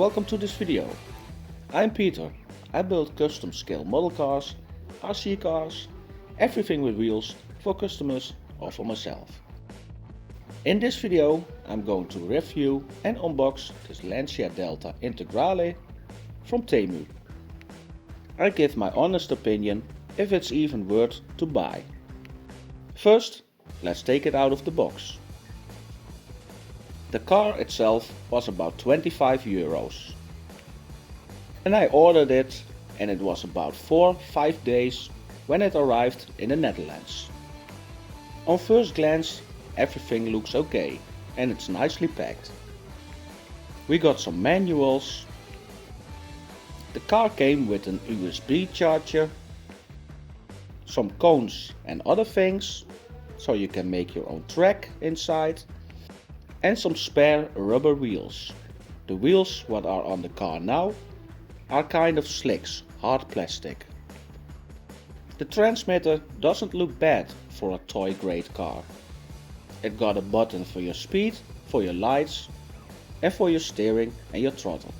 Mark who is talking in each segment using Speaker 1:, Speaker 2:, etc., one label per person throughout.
Speaker 1: welcome to this video. I'm Peter. I build custom scale model cars, RC cars, everything with wheels for customers or for myself. In this video I'm going to review and unbox this Lancia Delta Integrale from Temu. I give my honest opinion if it's even worth to buy. First, let's take it out of the box. The car itself was about 25 euros. And I ordered it and it was about 4-5 days when it arrived in the Netherlands. On first glance everything looks okay and it's nicely packed. We got some manuals. The car came with an USB charger, some cones and other things, so you can make your own track inside, and some spare rubber wheels. The wheels what are on the car now are kind of slicks, hard plastic. The transmitter doesn't look bad for a toy grade car. It got a button for your speed, for your lights and for your steering and your throttle.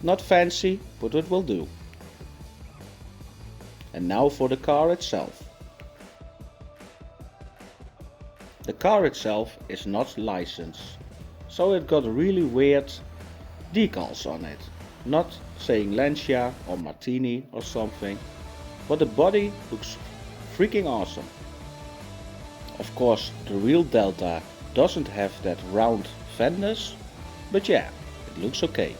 Speaker 1: Not fancy, but it will do. And now for the car itself. The car itself is not licensed, so it got really weird decals on it. Not saying Lancia or Martini or something, but the body looks freaking awesome. Of course the real Delta doesn't have that round fenders, but yeah, it looks okay.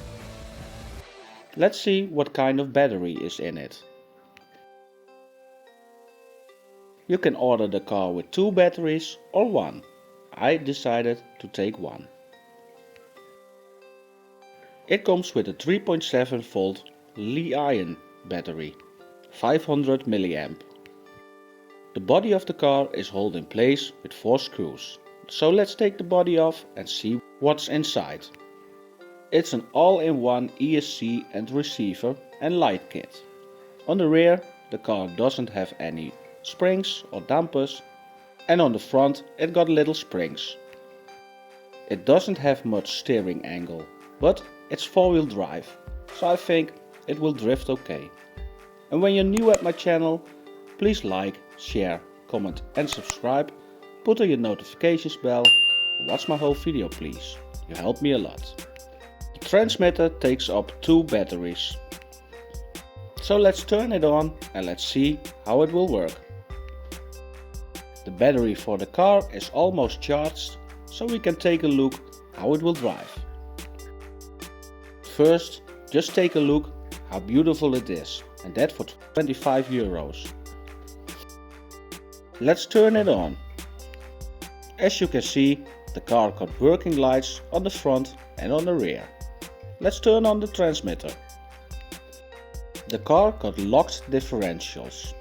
Speaker 1: Let's see what kind of battery is in it. You can order the car with 2 batteries or 1. I decided to take 1. It comes with a 3.7 volt Li-ion battery, 500 mAh. The body of the car is held in place with 4 screws. So let's take the body off and see what's inside. It's an all-in-one ESC and receiver and light kit. On the rear the car doesn't have any springs or dampers, and on the front it got little springs. It doesn't have much steering angle, but it's 4-wheel drive, so I think it will drift okay. And when you're new at my channel, please like, share, comment and subscribe. Put on your notifications bell and watch my whole video please, you help me a lot. The transmitter takes up 2 batteries. So let's turn it on and let's see how it will work. The battery for the car is almost charged, so we can take a look how it will drive. First, just take a look how beautiful it is, and that for 25 euros. Let's turn it on. As you can see, the car got working lights on the front and on the rear. Let's turn on the transmitter. The car got locked differentials.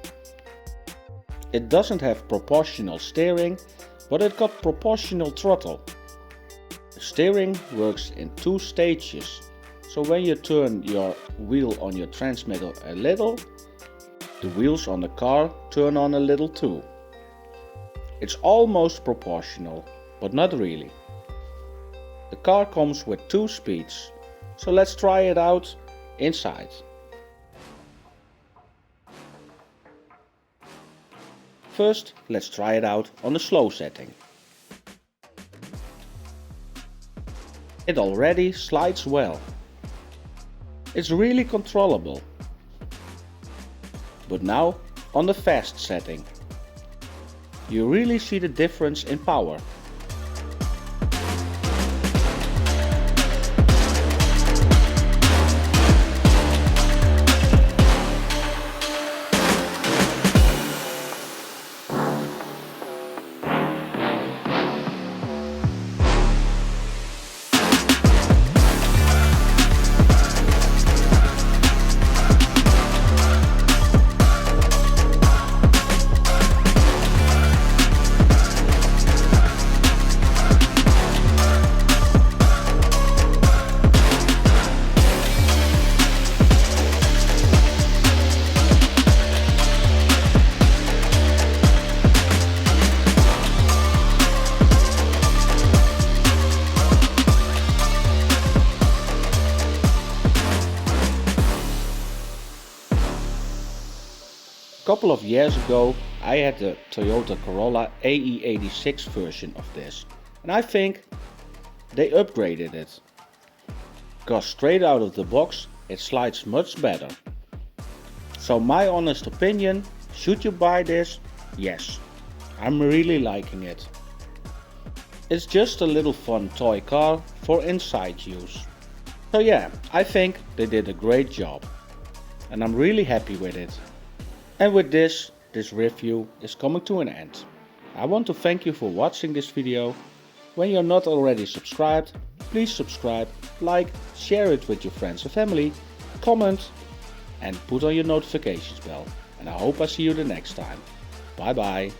Speaker 1: It doesn't have proportional steering, but it got proportional throttle. The steering works in 2 stages, so when you turn your wheel on your transmitter a little, the wheels on the car turn on a little too. It's almost proportional, but not really. The car comes with 2 speeds, so let's try it out inside. First, let's try it out on the slow setting. It already slides well. It's really controllable. But now on the fast setting. You really see the difference in power. Couple of years ago I had the Toyota Corolla AE86 version of this, and I think they upgraded it. Cause straight out of the box it slides much better. So my honest opinion, should you buy this? Yes, I'm really liking it. It's just a little fun toy car for inside use. So yeah, I think they did a great job. And I'm really happy with it. And with this review is coming to an end. I want to thank you for watching this video. When you're not already subscribed, please subscribe, like, share it with your friends and family, comment and put on your notifications bell. And I hope I see you the next time. Bye bye.